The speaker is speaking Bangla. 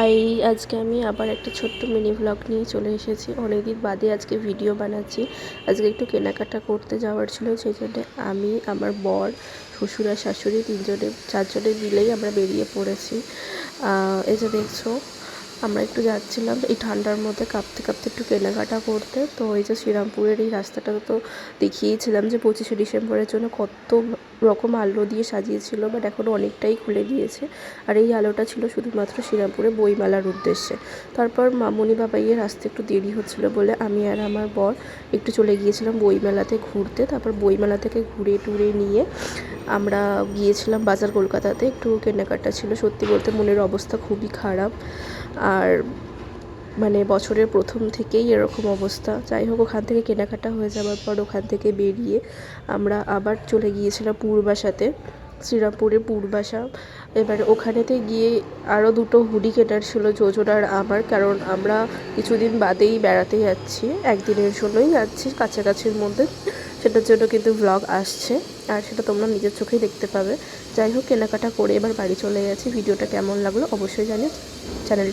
হাই, আজকে আমি আবার একটা ছোট্ট মিনি ভ্লগ নিয়ে চলে এসেছি। অনেকদিন বাদে আজকে ভিডিও বানাচ্ছি। আজকে একটু কেনাকাটা করতে যাওয়ার ছিল, সেই জন্য আমি, আমার বর, শ্বশুর আর শাশুড়ি চারজনে মিলেই আমরা বেরিয়ে পড়েছি। এই যে দেখছো, আমরা একটু যাচ্ছিলাম এই ঠান্ডার মধ্যে কাঁপতে কাঁপতে একটু কেনাকাটা করতে। তো এই যে শ্রীরামপুরের এই রাস্তাটা তো দেখিয়েছিলাম যে 25শে ডিসেম্বরের জন্য কত রকম আলো দিয়ে সাজিয়েছিল, বাট এখনও অনেকটাই খুলে দিয়েছে। আর এই আলোটা ছিল শুধুমাত্র শ্রীরামপুরে বইমেলার উদ্দেশ্যে। তারপর মামুনি বাবাইয়ের আসতে একটু দেরি হচ্ছিলো বলে আমি আর আমার বর একটু চলে গিয়েছিলাম বইমেলাতে ঘুরতে। তারপর বইমেলা থেকে ঘুরে টুরে নিয়ে আমরা গিয়েছিলাম বাজার কলকাতাতে, একটু কেনাকাটা ছিল। সত্যি বলতে মনের অবস্থা খুবই খারাপ, আর মানে বছরের প্রথম থেকেই এরকম অবস্থা। যাই হোক, ওখান থেকে কেনাকাটা হয়ে যাওয়ার পর ওখান থেকে বেরিয়ে আমরা আবার চলে গিয়েছিলাম পূর্বাশাতে, শ্রীরামপুরের পূর্বাশা। এবারে ওখানেতে গিয়ে আরও দুটো হুডি কেনার ছিল যোজনার আমার, কারণ আমরা কিছুদিন বাদেই বেড়াতে যাচ্ছি, একদিনের জন্যই যাচ্ছি কাছাকাছির মধ্যে। সেটার জন্য কিন্তু ভ্লগ আসছে, আর সেটা তোমরা নিজের চোখেই দেখতে পাবে। যাই হোক, কেনাকাটা করে এবার বাড়ি চলে গেছি। ভিডিওটা কেমন লাগলো অবশ্যই জানিও। চ্যানেলটা